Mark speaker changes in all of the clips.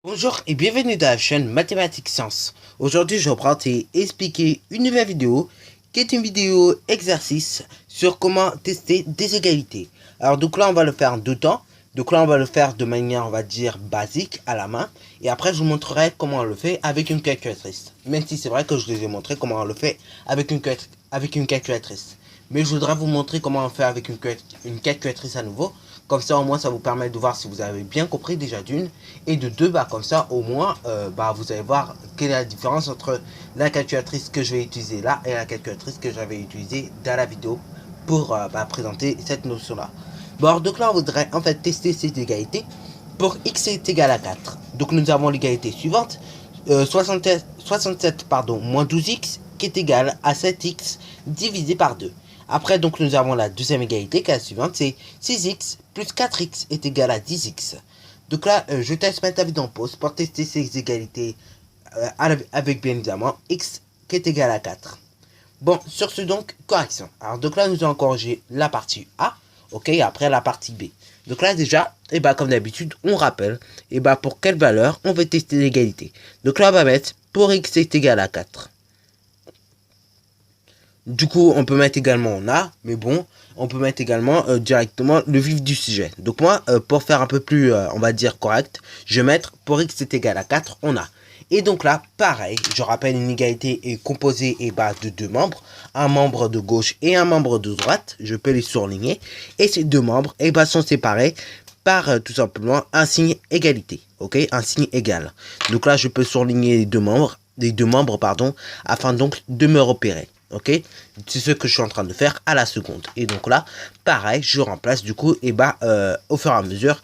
Speaker 1: Bonjour et bienvenue dans la chaîne Mathématiques Sciences. Aujourd'hui, je reprends et expliquer une nouvelle vidéo qui est une vidéo exercice sur comment tester des égalités. Alors donc là, on va le faire en deux temps. Donc là, on va le faire de manière, on va dire, basique à la main. Et après, je vous montrerai comment on le fait avec une calculatrice. Même si c'est vrai que je vous ai montré comment on le fait avec une calculatrice. Mais je voudrais vous montrer comment on fait avec une calculatrice à nouveau. Comme ça, au moins, ça vous permet de voir si vous avez bien compris déjà d'une. Et de deux, comme ça, au moins, vous allez voir quelle est la différence entre la calculatrice que je vais utiliser là et la calculatrice que j'avais utilisée dans la vidéo pour présenter cette notion-là. Bon, donc là, on voudrait en fait tester cette égalité pour x est égal à 4. Donc, nous avons l'égalité suivante. 67 moins 12x qui est égal à 7x divisé par 2. Après, donc, nous avons la deuxième égalité qui est la suivante, c'est 6x plus 4x est égal à 10x. Donc là, je teste mettre la vidéo en pause pour tester ces égalités avec bien évidemment x qui est égal à 4. Bon, sur ce donc, correction. Alors donc là, nous allons corriger la partie A, ok, et après la partie B. Donc là déjà, comme d'habitude, on rappelle, pour quelle valeur on veut tester l'égalité. Donc là, on va mettre pour x est égal à 4. Du coup, on peut mettre également en A, mais bon, on peut mettre également directement le vif du sujet. Donc moi, pour faire un peu plus, on va dire, correct, je vais mettre pour x est égal à 4 en A. Et donc là, pareil, je rappelle, une égalité est composée de deux membres, un membre de gauche et un membre de droite, je peux les surligner, et ces deux membres sont séparés par tout simplement un signe égalité, ok, un signe égal. Donc là, je peux surligner les deux membres, afin donc de me repérer. Ok, c'est ce que je suis en train de faire à la seconde. Et donc là, pareil, je remplace du coup, au fur et à mesure,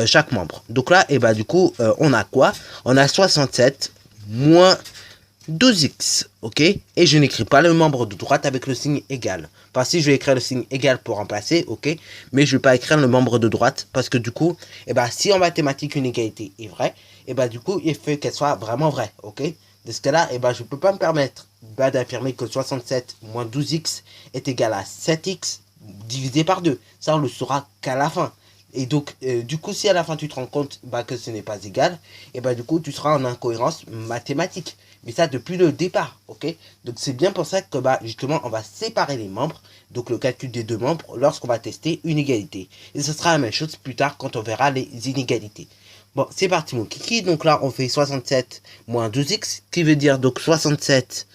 Speaker 1: chaque membre. Donc là, du coup, on a quoi? On a 67 moins 12x, ok? Et je n'écris pas le membre de droite avec le signe égal. Parce que si je vais écrire le signe égal pour remplacer, ok? Mais je ne vais pas écrire le membre de droite parce que du coup, si en mathématiques une égalité est vraie, du coup, il faut qu'elle soit vraiment vraie, ok? De ce cas-là, je ne peux pas me permettre d'affirmer que 67 moins 12x est égal à 7x divisé par 2. Ça, on le saura qu'à la fin. Et donc, du coup, si à la fin tu te rends compte que ce n'est pas égal, du coup, tu seras en incohérence mathématique. Mais ça, depuis le départ, ok? Donc, c'est bien pour ça que, justement, on va séparer les membres, donc le calcul des deux membres, lorsqu'on va tester une égalité. Et ce sera la même chose plus tard quand on verra les inégalités. Bon, c'est parti mon kiki. Donc là, on fait 67 moins 12x, qui veut dire donc 67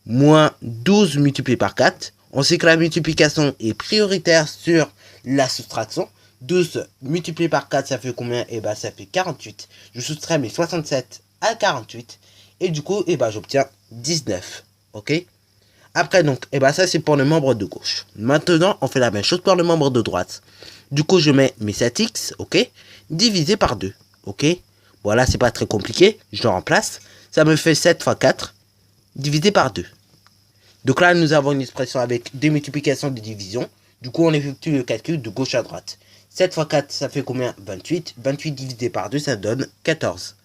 Speaker 1: moins 12 multiplié par 4. On sait que la multiplication est prioritaire sur la soustraction. 12 multiplié par 4, ça fait combien? Ça fait 48. Je soustrais mes 67 à 48. Et du coup, j'obtiens 19. Ok? Après, donc, ça c'est pour le membre de gauche. Maintenant, on fait la même chose pour le membre de droite. Du coup, je mets mes 7x, ok, divisé par 2, ok. Voilà, c'est pas très compliqué, je le remplace. Ça me fait 7 fois 4, divisé par 2. Donc là, nous avons une expression avec des multiplications, des divisions. Du coup, on effectue le calcul de gauche à droite. 7 fois 4, ça fait combien? 28. 28 divisé par 2, ça donne 14.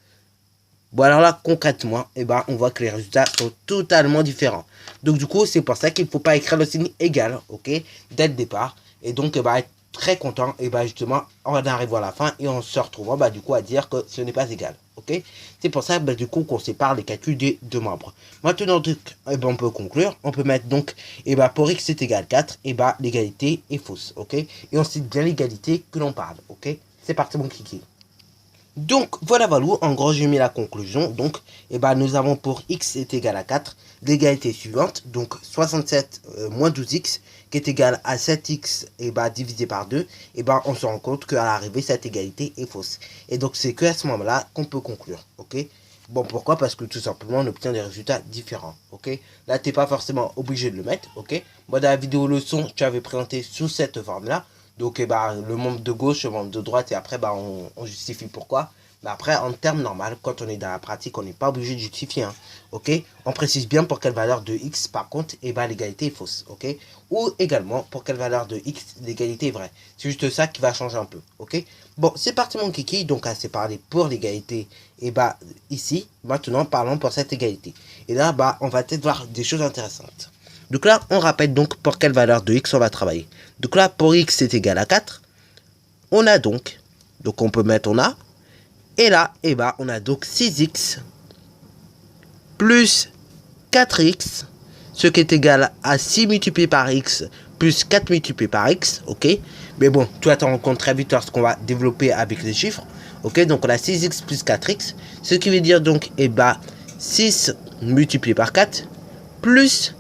Speaker 1: Bon, alors là, concrètement, on voit que les résultats sont totalement différents. Donc, du coup, c'est pour ça qu'il ne faut pas écrire le signe égal, ok, dès le départ. Et donc, être très content, justement, on arrive à la fin et on se retrouve, du coup, à dire que ce n'est pas égal, ok. C'est pour ça, du coup, qu'on sépare les calculs des deux membres. Maintenant, donc, on peut conclure. On peut mettre, donc, pour x est égal à 4, l'égalité est fausse, ok. Et on cite bien l'égalité que l'on parle, ok. C'est parti, mon kiki. Donc, voilà, en gros, j'ai mis la conclusion. Donc, nous avons pour x est égal à 4, l'égalité suivante. Donc, 67 moins 12x, qui est égal à 7x, divisé par 2. On se rend compte qu'à l'arrivée, cette égalité est fausse. Et donc, c'est qu'à ce moment-là qu'on peut conclure, ok? Bon, pourquoi? Parce que tout simplement, on obtient des résultats différents, ok? Là, tu n'es pas forcément obligé de le mettre, ok? Moi, dans la vidéo leçon, tu avais présenté sous cette forme-là. Donc, le membre de gauche, le membre de droite, et après, on justifie pourquoi. Mais après, en termes normal, quand on est dans la pratique, on n'est pas obligé de justifier, hein, ok? On précise bien pour quelle valeur de x, par contre, l'égalité est fausse, ok? Ou également, pour quelle valeur de x, l'égalité est vraie. C'est juste ça qui va changer un peu, ok? Bon, c'est parti, mon kiki. Donc, assez parlé pour l'égalité, ici, maintenant, parlons pour cette égalité. Et là, on va peut-être voir des choses intéressantes. Donc là, on rappelle donc pour quelle valeur de x on va travailler. Donc là, pour x est égal à 4, on a donc on peut mettre on a Et là, et bah, on a donc 6x plus 4x, ce qui est égal à 6 multiplié par x plus 4 multiplié par x, ok. Mais bon, tu vas t'en rendre compte très vite lorsqu'on va développer avec les chiffres, ok. Donc on a 6x plus 4x, ce qui veut dire donc, et bah, 6 multiplié par 4 plus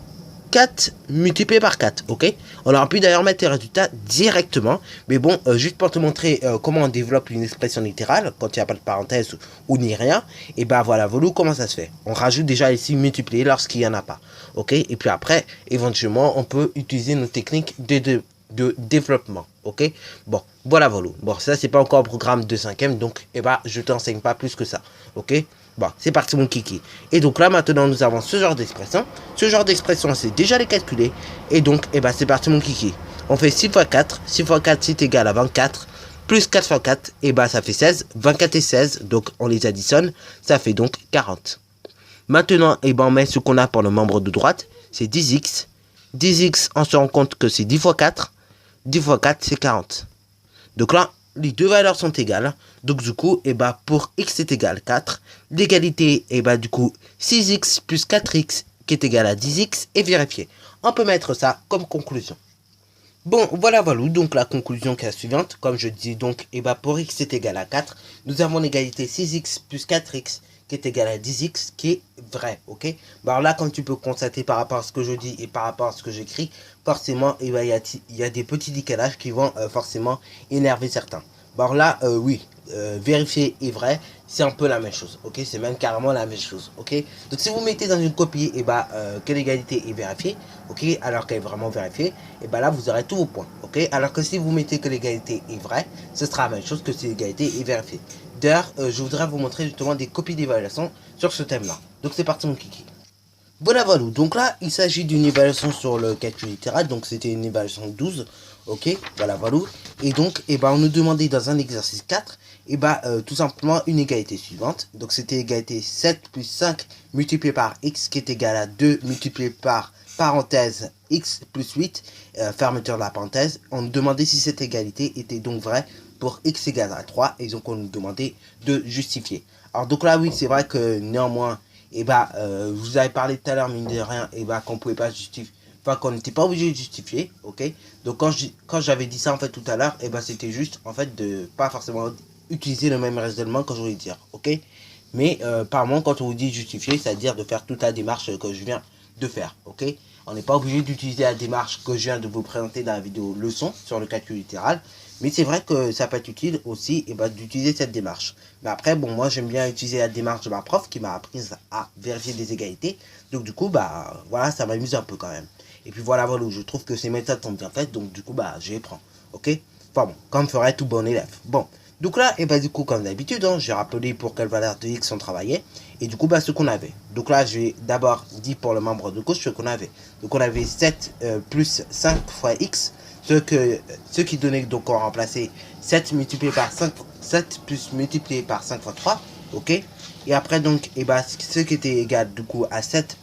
Speaker 1: 4 multiplié par 4, ok. On aurait pu d'ailleurs mettre les résultats directement, mais bon, juste pour te montrer comment on développe une expression littérale, quand il n'y a pas de parenthèse ou ni rien, et bah voilà, voilà comment ça se fait. On rajoute déjà ici multiplier lorsqu'il n'y en a pas, ok. Et puis après, éventuellement, on peut utiliser nos techniques de développement, ok. Bon, voilà, voilà. Bon, ça, c'est pas encore un programme de 5e, donc, et bah, je t'enseigne pas plus que ça, ok. Bon, c'est parti mon kiki. Et donc là maintenant nous avons ce genre d'expression. Ce genre d'expression c'est déjà les calculer. Et donc et ben c'est parti mon kiki. On fait 6 fois 4. 6 fois 4 c'est égal à 24. Plus 4 fois 4 et ben ça fait 16. 24 et 16 donc on les additionne. Ça fait donc 40. Maintenant et ben on met ce qu'on a pour le membre de droite. C'est 10x. 10x on se rend compte que c'est 10 fois 4. 10 fois 4 c'est 40. Donc là les deux valeurs sont égales. Donc du coup, et bah pour x est égal à 4, l'égalité, et bah du coup, 6x plus 4x qui est égal à 10x est vérifié. On peut mettre ça comme conclusion. Bon, voilà, voilà, donc la conclusion qui est la suivante. Comme je dis donc, et bah pour x est égal à 4, nous avons l'égalité 6x plus 4x qui est égal à 10x qui est vrai, ok. Alors là, comme tu peux constater par rapport à ce que je dis et par rapport à ce que j'écris, forcément, il y a des petits décalages qui vont forcément énerver certains. Alors là, oui, vérifier est vrai, c'est un peu la même chose, ok. C'est même carrément la même chose, ok. Donc si vous mettez dans une copie, et bah que l'égalité est vérifiée, ok, alors qu'elle est vraiment vérifiée, et bah là vous aurez tous vos points, ok. Alors que si vous mettez que l'égalité est vraie, ce sera la même chose que si l'égalité est vérifiée. D'ailleurs, je voudrais vous montrer justement des copies d'évaluation sur ce thème-là. Donc c'est parti mon kiki. Voilà, voilà. Donc là, il s'agit d'une évaluation sur le calcul littéral. Donc c'était une évaluation 12. Ok, voilà, voilà. Et donc, et ben, on nous demandait dans un exercice 4, et ben, tout simplement une égalité suivante. Donc c'était égalité 7 plus 5 multiplié par x qui est égal à 2 multiplié par parenthèse x plus 8, fermeture de la parenthèse. On nous demandait si cette égalité était donc vraie pour x égale à 3. Et donc on nous demandait de justifier. Alors donc là, oui, c'est vrai que néanmoins, et bah je vous avais parlé tout à l'heure mine de rien, et bah qu'on pouvait pas justifier, enfin qu'on n'était pas obligé de justifier, ok. Donc quand j'avais dit ça en fait tout à l'heure, et bah c'était juste en fait de pas forcément utiliser le même raisonnement que je voulais dire, ok. Mais par moment quand on vous dit justifier, c'est à dire de faire toute la démarche que je viens de faire, ok. On n'est pas obligé d'utiliser la démarche que je viens de vous présenter dans la vidéo leçon sur le calcul littéral. Mais c'est vrai que ça peut être utile aussi et bah, d'utiliser cette démarche. Mais après, bon, moi j'aime bien utiliser la démarche de ma prof qui m'a appris à vérifier des égalités. Donc du coup, bah voilà, ça m'amuse un peu quand même. Et puis voilà, voilà, je trouve que ces méthodes sont bien faites. Donc du coup, bah je les prends. Ok. Enfin bon, comme ferait tout bon élève. Bon. Donc là, et bah du coup, comme d'habitude, hein, j'ai rappelé pour quelle valeur de x on travaillait. Et du coup, bah ce qu'on avait. Donc là, j'ai d'abord dit pour le membre de gauche ce qu'on avait. Donc on avait 7 plus 5 fois x. Ce qui donnait, donc on remplaçait 7 multiplié par 5, 7 plus multiplié par 5 fois 3, ok. Et après donc, et bah, ce qui était égal du coup à 7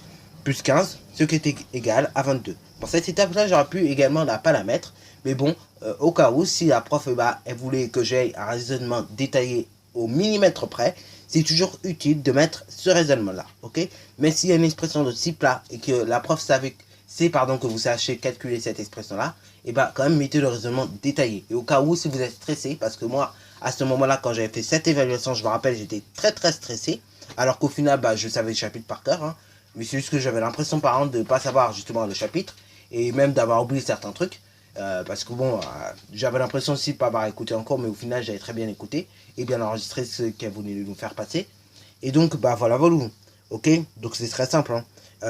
Speaker 1: plus 15, ce qui était égal à 22. Pour cette étape là, j'aurais pu également ne pas la mettre, mais bon, au cas où, si la prof, bah, elle voulait que j'aille un raisonnement détaillé au millimètre près, c'est toujours utile de mettre ce raisonnement là, ok. Mais s'il y a une expression de type là, et que la prof savait, que vous sachiez calculer cette expression là, et bah quand même mettez le raisonnement détaillé. Et au cas où, si vous êtes stressé, parce que moi à ce moment là quand j'avais fait cette évaluation, je me rappelle, j'étais très stressé, alors qu'au final bah je savais le chapitre par cœur, hein. Mais c'est juste que j'avais l'impression par exemple de ne pas savoir justement le chapitre, et même d'avoir oublié certains trucs, parce que bon, j'avais l'impression aussi de pas avoir écouté encore, mais au final j'avais très bien écouté et bien enregistré ce qu'elle voulait nous faire passer. Et donc bah voilà, voilà, ok. Donc c'est très simple, hein.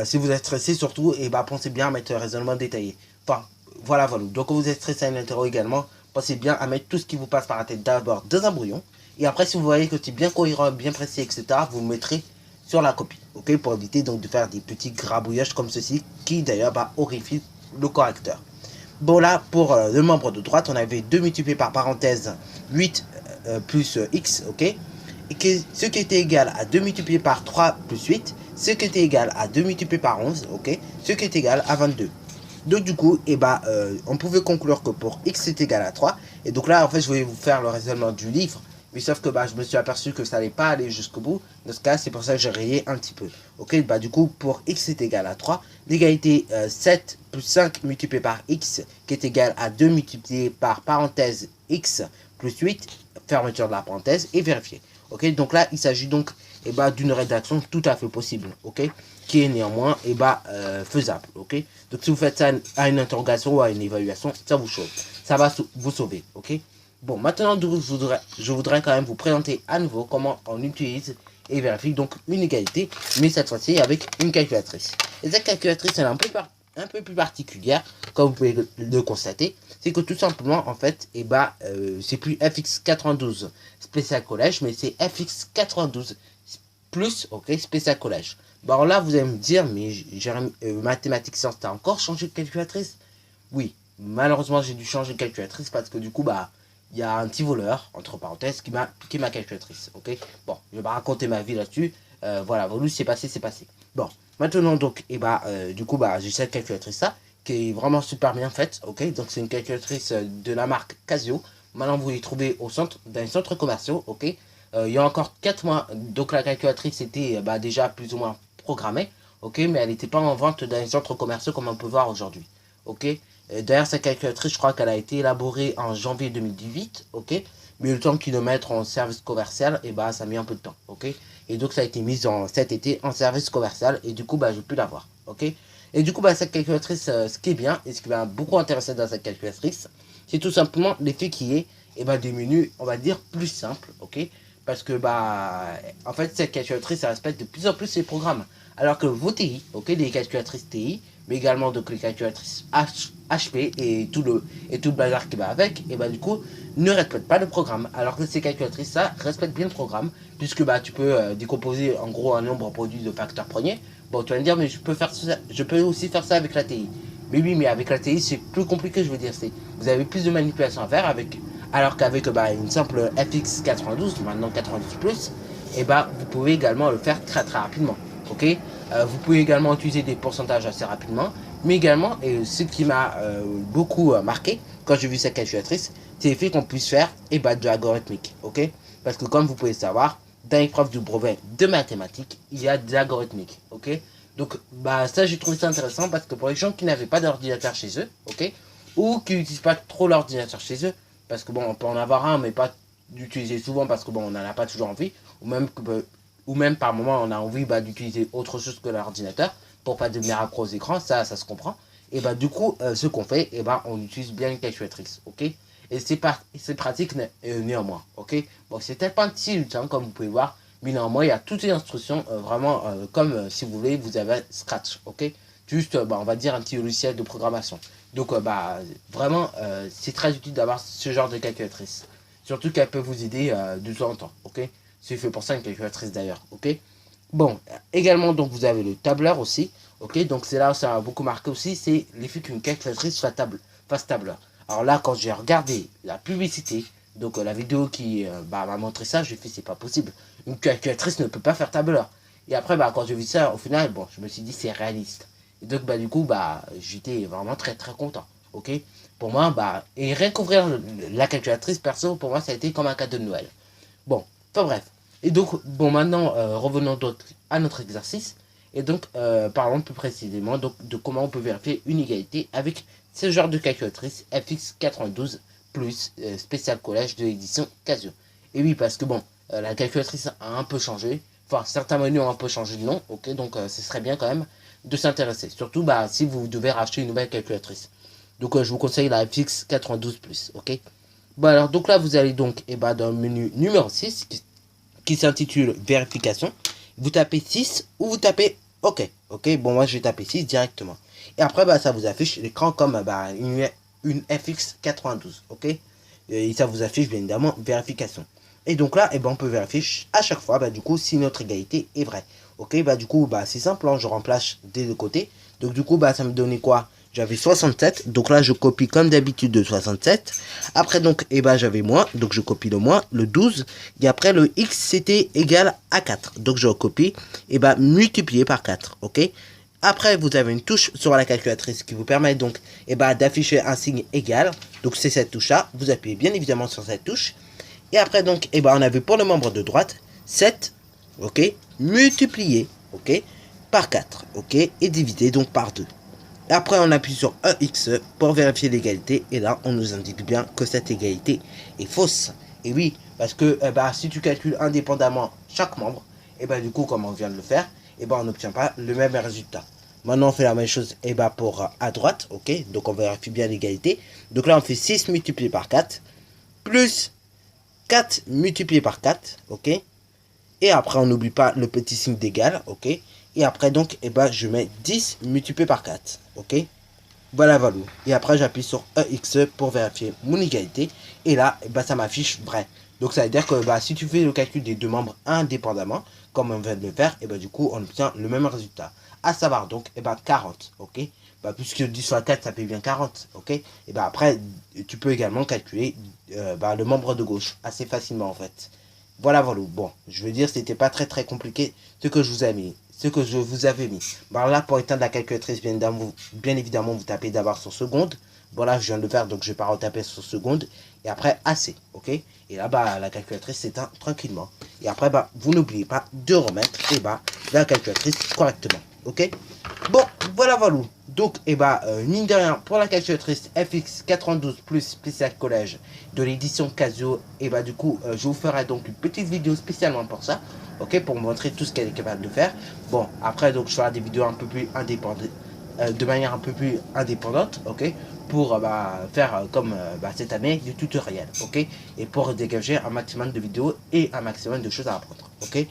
Speaker 1: Si vous êtes stressé surtout, et bah pensez bien à mettre un raisonnement détaillé. Enfin voilà, voilà. Donc quand vous êtes stressé à l'interro également, pensez bien à mettre tout ce qui vous passe par la tête d'abord dans un brouillon. Et après, si vous voyez que c'est bien cohérent, bien précis, etc., vous mettrez sur la copie, ok, pour éviter donc de faire des petits grabouillages comme ceci, qui d'ailleurs bah, horrifie le correcteur. Bon là, pour le membre de droite, on avait 2 multiplié par parenthèse 8 plus x, ok, et que ce qui était égal à 2 multiplié par 3 plus 8, ce qui était égal à 2 multiplié par 11, ok, ce qui est égal à 22. Donc du coup, et bah, on pouvait conclure que pour x est égal à 3, et donc là en fait je vais vous faire le raisonnement du livre, mais sauf que bah, je me suis aperçu que ça n'allait pas aller jusqu'au bout. Dans ce cas, c'est pour ça que j'ai rayé un petit peu. Ok, bah du coup, pour x est égal à 3, l'égalité 7 plus 5 multiplié par x, qui est égal à 2 multiplié par parenthèse x plus 8, fermeture de la parenthèse, et vérifier. Ok, donc là, il s'agit donc d'une rédaction tout à fait possible, ok, qui est néanmoins faisable, ok. Donc si vous faites ça à une interrogation ou à une évaluation, ça vous sauve, ça va vous sauver, ok. Bon, maintenant je voudrais quand même vous présenter à nouveau comment on utilise et vérifie donc une égalité, mais cette fois-ci avec une calculatrice. Et cette calculatrice, elle est un peu plus particulière, comme vous pouvez le constater, c'est que tout simplement, en fait, c'est plus FX92 spécial collège, mais c'est FX92 plus, ok, spécial collège. Bon, alors là, vous allez me dire, mais mathématiques sciences, t'as encore changé de calculatrice? Oui, malheureusement, j'ai dû changer de calculatrice parce que du coup, il y a un petit voleur, entre parenthèses, qui m'a piqué ma calculatrice, ok. Bon, je vais pas raconter ma vie là-dessus, voilà, voilà, c'est passé, c'est passé. Bon, maintenant, donc, du coup, j'ai cette calculatrice-là, qui est vraiment super bien faite, ok. Donc, c'est une calculatrice de la marque Casio. Maintenant, vous les trouvez dans les centres commerciaux, ok. Il y a encore 4 mois, donc la calculatrice était déjà plus ou moins programmée, ok, mais elle n'était pas en vente dans les centres commerciaux comme on peut voir aujourd'hui, ok. D'ailleurs, cette calculatrice, je crois qu'elle a été élaborée en janvier 2018, ok. Mais le temps qu'ils le mettent en service commercial, ça a mis un peu de temps, ok. Et donc, ça a été mis cet été en service commercial, et du coup, j'ai pu l'avoir, ok. Et du coup, cette calculatrice, ce qui est bien, et ce qui m'a beaucoup intéressé dans cette calculatrice, c'est tout simplement l'effet qui est, des menus, on va dire, plus simples, ok. Parce que, en fait, cette calculatrice, elle respecte de plus en plus les programmes. Alors que vos TI, ok, les calculatrices TI, mais également donc les calculatrices HP et tout le bazar qui va avec, du coup, ne respectent pas le programme. Alors que ces calculatrices, ça respecte bien le programme, puisque tu peux décomposer en gros un nombre produit de facteurs premiers. Bon, tu vas me dire, mais je peux aussi faire ça avec la TI. Mais oui, mais avec la TI, c'est plus compliqué, je veux dire. Vous avez plus de manipulations à faire alors qu'avec une simple FX92, maintenant 92 plus, vous pouvez également le faire très très rapidement. Ok, vous pouvez également utiliser des pourcentages assez rapidement, mais également, et ce qui m'a beaucoup marqué quand j'ai vu cette calculatrice, c'est le fait qu'on puisse faire de l'algorithmique. Ok, parce que comme vous pouvez savoir, dans l'épreuve du brevet de mathématiques, il y a de l'algorithmique. Ok, donc ça j'ai trouvé ça intéressant parce que pour les gens qui n'avaient pas d'ordinateur chez eux, ok, ou qui n'utilisent pas trop l'ordinateur chez eux, parce que on peut en avoir un, mais pas d'utiliser souvent parce que on n'en a pas toujours envie, ou même par moment on a envie d'utiliser autre chose que l'ordinateur pour pas devenir accro aux écrans, ça se comprend. Et du coup, ce qu'on fait, on utilise bien une calculatrice, ok. Et c'est pratique néanmoins, ok. Bon, c'est peut-être pas un petit lutin comme vous pouvez voir, mais néanmoins il y a toutes les instructions vraiment comme si vous voulez, vous avez Scratch, ok. Juste, on va dire un petit logiciel de programmation. Donc, vraiment, c'est très utile d'avoir ce genre de calculatrice. Surtout qu'elle peut vous aider de temps en temps, ok. C'est fait pour ça une calculatrice d'ailleurs, ok. Bon, également, donc, vous avez le tableur aussi, ok. Donc, c'est là où ça a beaucoup marqué aussi, c'est l'effet qu'une calculatrice fasse tableur. Alors là, quand j'ai regardé la publicité, donc la vidéo qui m'a montré ça, j'ai fait, c'est pas possible. Une calculatrice ne peut pas faire tableur. Et après, quand j'ai vu ça, au final, bon, je me suis dit, c'est réaliste. Et donc, du coup, j'étais vraiment très très content. Ok. Pour moi, et rien qu'ouvrir la calculatrice, perso, pour moi, ça a été comme un cadeau de Noël. Bon, enfin bref. Et donc, bon, maintenant, revenons donc à notre exercice. Et donc, parlons plus précisément donc, de comment on peut vérifier une égalité avec ce genre de calculatrice FX92 plus spécial collège de l'édition Casio. Et oui, parce que bon, la calculatrice a un peu changé. Enfin, certains menus ont un peu changé de nom. Ok, donc ce serait bien quand même de s'intéresser. Surtout si vous devez racheter une nouvelle calculatrice. Donc je vous conseille la FX 92 plus, ok. Bon alors donc là vous allez donc dans le menu numéro 6 qui s'intitule vérification. Vous tapez 6 ou vous tapez OK. Ok, bon moi je vais taper 6 directement. Et après ça vous affiche l'écran comme une FX 92, ok. Et ça vous affiche bien évidemment vérification. Et donc là, on peut vérifier à chaque fois, du coup, si notre égalité est vraie. Ok, du coup, c'est simple, hein, je remplace des deux côtés. Donc du coup, ça me donnait quoi? J'avais 67, donc là, je copie comme d'habitude de 67. Après, donc, j'avais moins, donc je copie le moins, le 12. Et après, le x, c'était égal à 4. Donc je recopie, multiplié par 4, ok. Après, vous avez une touche sur la calculatrice qui vous permet donc d'afficher un signe égal. Donc c'est cette touche-là, vous appuyez bien évidemment sur cette touche. Et après, donc, et ben, on avait pour le membre de droite 7, ok, multiplié, ok, par 4, ok, et divisé donc par 2. Après, on appuie sur EX pour vérifier l'égalité. Et là, on nous indique bien que cette égalité est fausse. Et oui, parce que si tu calcules indépendamment chaque membre, et du coup, comme on vient de le faire, on n'obtient pas le même résultat. Maintenant, on fait la même chose pour à droite. Ok, donc on vérifie bien l'égalité. Donc là, on fait 6 multiplié par 4 plus 4 multiplié par 4. Ok. Et après, on n'oublie pas le petit signe d'égal. Ok. Et après, donc, je mets 10 multiplié par 4. Ok. Voilà, voilà. Et après, j'appuie sur EX pour vérifier mon égalité. Et là, ça m'affiche vrai. Donc, ça veut dire que si tu fais le calcul des deux membres indépendamment, comme on vient de le faire, du coup, on obtient le même résultat. À savoir, donc, 40. Ok. Puisque 10 fois 4, ça fait bien 40. Ok. Et après, tu peux également calculer le membre de gauche assez facilement, en fait. Voilà, voilà. Bon, je veux dire, c'était pas très très compliqué ce que je vous ai mis. Ce que je vous avais mis. Bon, là, pour éteindre la calculatrice, bien évidemment, vous tapez d'abord sur seconde. Bon, là, je viens de le faire, donc je vais pas retaper sur seconde. Et après, AC, ok. Et là, la calculatrice s'éteint tranquillement. Et après, vous n'oubliez pas de remettre, la calculatrice correctement, ok. Bon, voilà, voilà. Donc, mine de rien, pour la calculatrice FX92 plus spécial collège de l'édition Casio, du coup, je vous ferai donc une petite vidéo spécialement pour ça, ok, pour montrer tout ce qu'elle est capable de faire. Bon, après, donc, je ferai des vidéos un peu plus indépendantes, de manière un peu plus indépendante, ok, pour faire comme cette année du tutoriel, ok, et pour dégager un maximum de vidéos et un maximum de choses à apprendre, ok.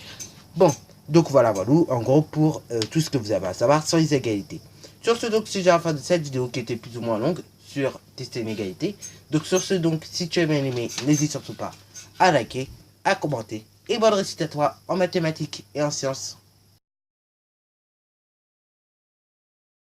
Speaker 1: Bon, donc voilà, voilà, en gros, pour tout ce que vous avez à savoir sur les égalités. Sur ce, donc, c'est déjà la fin de cette vidéo qui était plus ou moins longue sur tester une égalité. Donc, sur ce, donc, si tu as bien aimé, n'hésite surtout pas à liker, à commenter. Et bonne réussite à toi en mathématiques et en sciences.